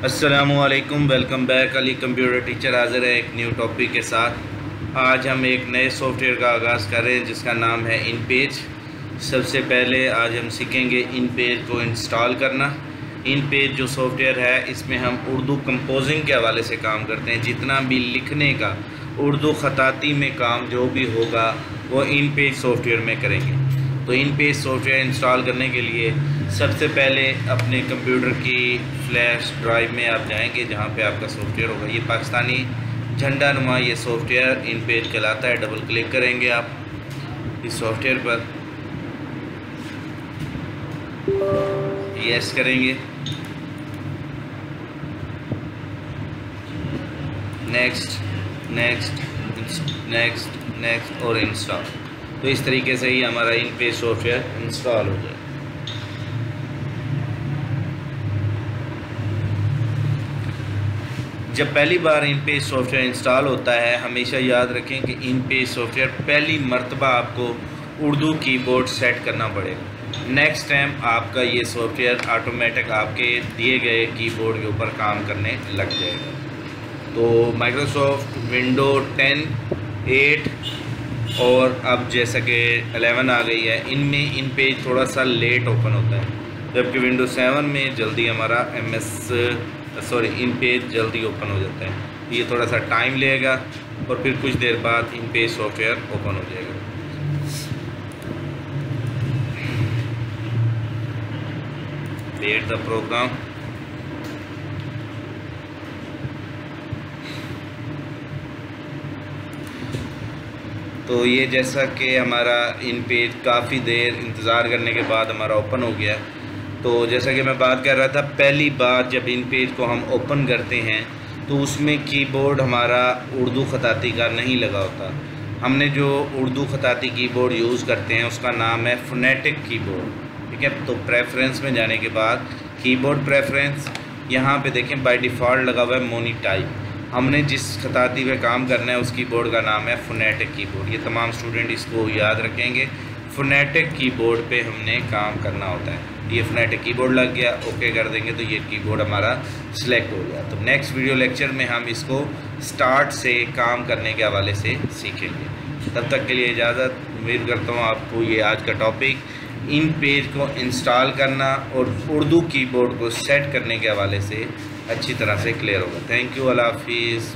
अस्सलामुअलैकुम, welcome back. Ali computer teacher हाज़िर है एक न्यू टॉपिक के साथ। आज हम एक नए सॉफ्टवेयर का आगाज़ कर रहे हैं जिसका नाम है इनपेज। सबसे पहले आज हम सीखेंगे इनपेज को इंस्टॉल करना। इनपेज जो सॉफ्टवेयर है इसमें हम उर्दू कंपोजिंग के हवाले से काम करते हैं। जितना भी लिखने का उर्दू ख़ताती में काम जो भी होगा वो इनपेज सॉफ्टवेयर में करेंगे। तो इनपेज सॉफ्टवेयर इंस्टॉल करने के लिए सबसे पहले अपने कंप्यूटर की फ्लैश ड्राइव में आप जाएंगे जहाँ पे आपका सॉफ्टवेयर होगा। ये पाकिस्तानी झंडा नुमा ये सॉफ्टवेयर इनपेज कहलाता है। डबल क्लिक करेंगे आप इस सॉफ्टवेयर पर, यस करेंगे, नेक्स्ट नेक्स्ट नेक्स्ट नेक्स्ट और इंस्टॉल। तो इस तरीके से ही हमारा इनपेज सॉफ्टवेयर इंस्टॉल हो जाए। जब पहली बार इनपेज सॉफ्टवेयर इंस्टॉल होता है हमेशा याद रखें कि इनपेज सॉफ्टवेयर पहली मर्तबा आपको उर्दू कीबोर्ड सेट करना पड़ेगा। नेक्स्ट टाइम आपका ये सॉफ्टवेयर ऑटोमेटिक आपके दिए गए कीबोर्ड के ऊपर काम करने लग जाएगा। तो माइक्रोसॉफ्ट विंडो 10, 8 और अब जैसा कि 11 आ गई है, इनमें इनपेज थोड़ा सा लेट ओपन होता है, जबकि विंडो 7 में जल्दी हमारा इनपेज जल्दी ओपन हो जाता है। ये थोड़ा सा टाइम लेगा और फिर कुछ देर बाद इनपेज सॉफ्टवेयर ओपन हो जाएगा। Wait the program. तो ये जैसा कि हमारा इनपेज काफ़ी देर इंतज़ार करने के बाद हमारा ओपन हो गया। तो जैसा कि मैं बात कर रहा था, पहली बार जब इनपेज को हम ओपन करते हैं तो उसमें कीबोर्ड हमारा उर्दू ख़ताती का नहीं लगा होता। हमने जो उर्दू ख़ताती कीबोर्ड यूज़ करते हैं उसका नाम है फोनेटिक कीबोर्ड, ठीक है। तो प्रेफरेंस में जाने के बाद कीबोर्ड प्रेफरेंस, यहाँ पे देखें बाय डिफ़ॉल्ट लगा हुआ है मोनीटाइप। हमने जिस ख़ताती पे काम करना है उस कीबोर्ड का नाम है फोनेटिक कीबोर्ड। ये तमाम स्टूडेंट इसको याद रखेंगे, फोनेटिक कीबोर्ड पे हमने काम करना होता है। ये फोनेटिक कीबोर्ड लग गया, ओके कर देंगे तो ये कीबोर्ड हमारा सिलेक्ट हो गया। तो नेक्स्ट वीडियो लेक्चर में हम इसको स्टार्ट से काम करने के हवाले से सीखेंगे। तब तक के लिए इजाज़त। उम्मीद करता हूँ आपको ये आज का टॉपिक इनपेज को इंस्टॉल करना और उर्दू कीबोर्ड को सेट करने के हवाले से अच्छी तरह से क्लियर होगा। थैंक यू, अल्लाह हाफिज़।